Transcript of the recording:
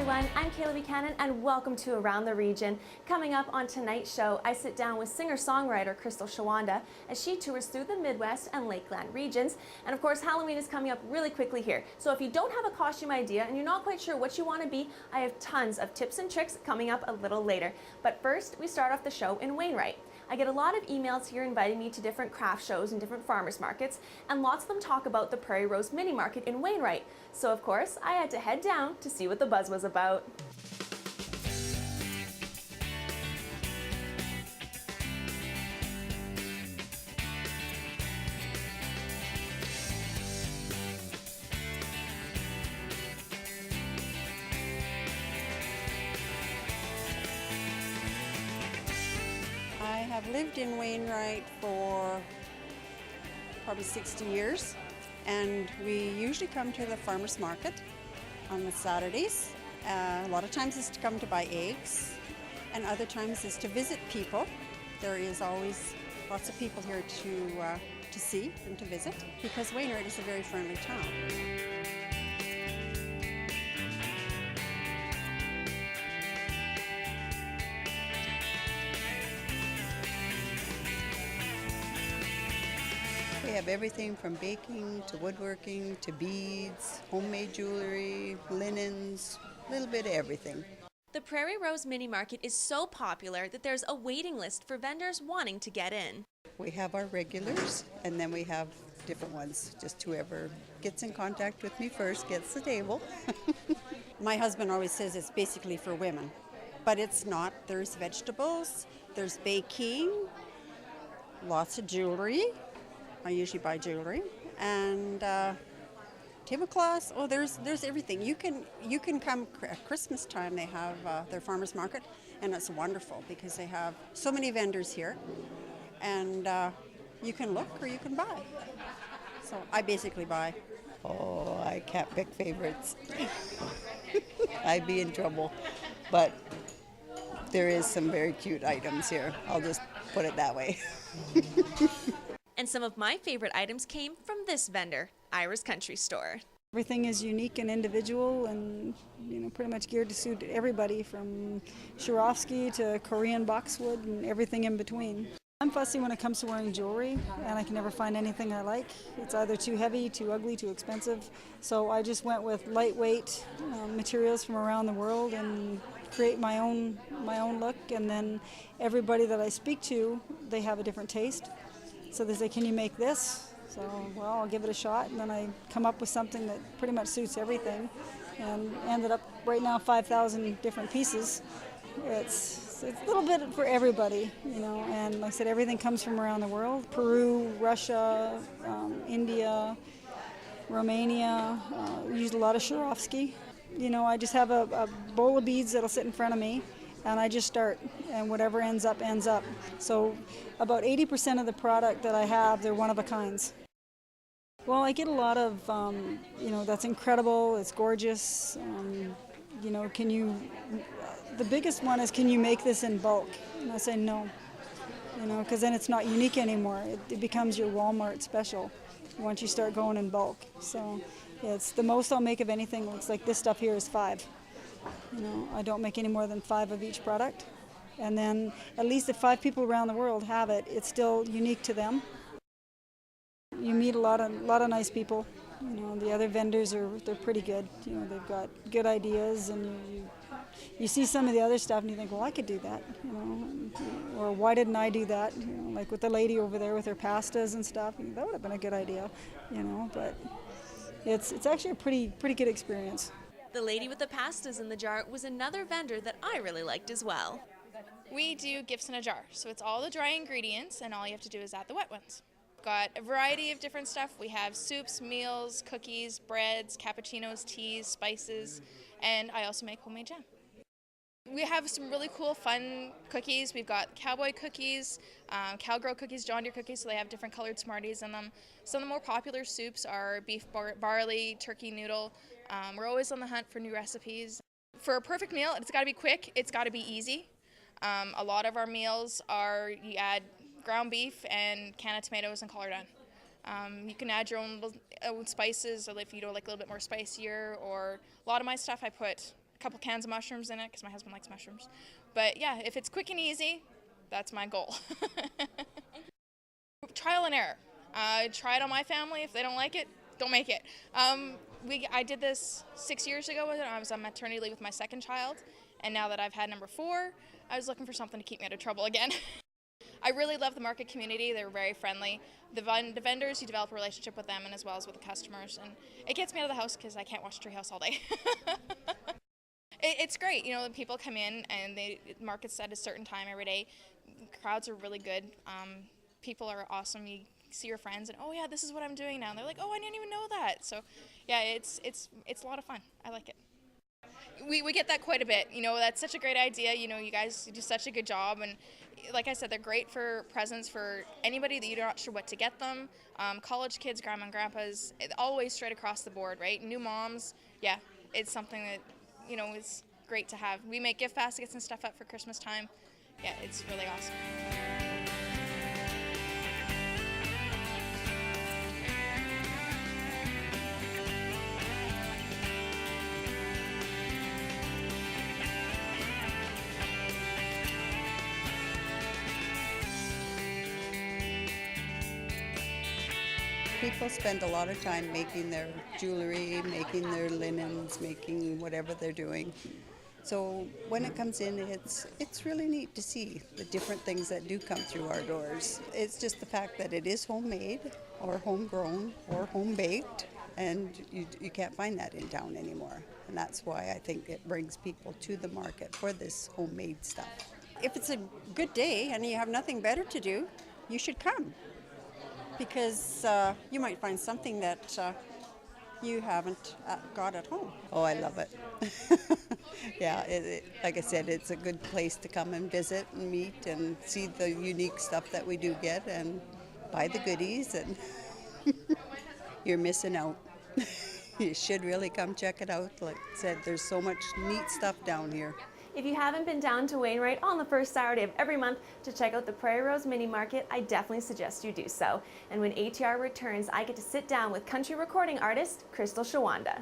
everyone, I'm Kayla Buchanan and welcome to Around the Region. Coming up on tonight's show, I sit down with singer-songwriter Crystal Shawanda as she tours through the Midwest and Lakeland regions. And of course, Halloween is coming up really quickly here. So if you don't have a costume idea and you're not quite sure what you want to be, I have tons of tips and tricks coming up a little later. But first, we start off the show in Wainwright. I get a lot of emails here inviting me to different craft shows and different farmers markets, and lots of them talk about the Prairie Rose Mini Market in Wainwright. So of course, I had to head down to see what the buzz was about. I have lived in Wainwright for probably 60 years, and we usually come to the farmers market on the Saturdays. A lot of times it's to come to buy eggs, and other times it's to visit people. There is always lots of people here to see and to visit, because Wainwright is a very friendly town. We have everything from baking to woodworking to beads, homemade jewelry, linens, a little bit of everything. The Prairie Rose Mini Market is so popular that there's a waiting list for vendors wanting to get in. We have our regulars, and then we have different ones. Just whoever gets in contact with me first gets the table. My husband always says it's basically for women, but it's not. There's vegetables, there's baking, lots of jewelry. I usually buy jewelry, and tablecloths. Oh, there's everything. You can come at Christmas time. They have their farmers market, and it's wonderful because they have so many vendors here, and you can look or you can buy. So I basically buy. Oh, I can't pick favorites. I'd be in trouble, but there is some very cute items here. I'll just put it that way. And some of my favorite items came from this vendor, Ira's Country Store. Everything is unique and individual, and pretty much geared to suit everybody, from Swarovski to Korean boxwood and everything in between. I'm fussy when it comes to wearing jewelry, and I can never find anything I like. It's either too heavy, too ugly, too expensive. So I just went with lightweight materials from around the world and create my own look. And then everybody that I speak to, they have a different taste. So they say, can you make this? So, well, I'll give it a shot. And then I come up with something that pretty much suits everything, and ended up right now 5,000 different pieces. It's a little bit for everybody, and like I said, everything comes from around the world. Peru, Russia, India, Romania. Used a lot of Swarovski. I just have a bowl of beads that'll sit in front of me, and I just start, and whatever ends up, ends up. So about 80% of the product that I have, they're one-of-a-kinds. Well, I get a lot of, that's incredible, it's gorgeous, the biggest one is, can you make this in bulk? And I say no, because then it's not unique anymore. It becomes your Walmart special once you start going in bulk. So it's the most I'll make of anything. Looks like this stuff here is 5. I don't make any more than 5 of each product. And then at least if 5 people around the world have it, it's still unique to them. You meet a lot of nice people. The other vendors they're pretty good. They've got good ideas, and you see some of the other stuff and you think, well, I could do that, or why didn't I do that? Like with the lady over there with her pastas and stuff, that would have been a good idea, But it's actually a pretty good experience. The lady with the pastas in the jar was another vendor that I really liked as well. We do gifts in a jar, so it's all the dry ingredients, and all you have to do is add the wet ones. We've got a variety of different stuff. We have soups, meals, cookies, breads, cappuccinos, teas, spices, and I also make homemade jam. We have some really cool, fun cookies. We've got cowboy cookies, cowgirl cookies, John Deere cookies, so they have different colored Smarties in them. Some of the more popular soups are beef barley, turkey noodle. We're always on the hunt for new recipes. For a perfect meal, it's got to be quick, it's got to be easy. A lot of our meals are, you add ground beef and can of tomatoes and color done. You can add your own spices, or if you do like a little bit more spicier, or a lot of my stuff I put couple cans of mushrooms in it because my husband likes mushrooms. But yeah, if it's quick and easy, that's my goal. Trial and error. Try it on my family. If they don't like it, don't make it. I did this 6 years ago when I was on maternity leave with my second child, and now that I've had number 4, I was looking for something to keep me out of trouble again. I really love the market community. They're very friendly. The vendors, you develop a relationship with them and as well as with the customers, and it gets me out of the house because I can't watch Treehouse all day. It's great, you know, people come in and the market's at a certain time every day. Crowds are really good. People are awesome. You see your friends and, oh yeah, this is what I'm doing now. And they're like, oh, I didn't even know that. So yeah, it's a lot of fun. I like it. We get that quite a bit. You know, that's such a great idea. You know, you guys do such a good job. And like I said, they're great for presents for anybody that you're not sure what to get them. College kids, grandma and grandpas, always straight across the board, right? New moms, yeah, it's something that, you know, is great to have. We make gift baskets and stuff up for Christmas time. Yeah, it's really awesome. People spend a lot of time making their jewelry, making their linens, making whatever they're doing. So when it comes in, it's really neat to see the different things that do come through our doors. It's just the fact that it is homemade or homegrown or home baked, and you can't find that in town anymore. And that's why I think it brings people to the market for this homemade stuff. If it's a good day and you have nothing better to do, you should come, because you might find something that you haven't got at home. Oh, I love it. Yeah, like I said, it's a good place to come and visit and meet and see the unique stuff that we do get and buy the goodies, and you're missing out. You should really come check it out. Like I said, there's so much neat stuff down here. If you haven't been down to Wainwright on the first Saturday of every month to check out the Prairie Rose Mini Market, I definitely suggest you do so. And when ATR returns, I get to sit down with country recording artist Crystal Shawanda.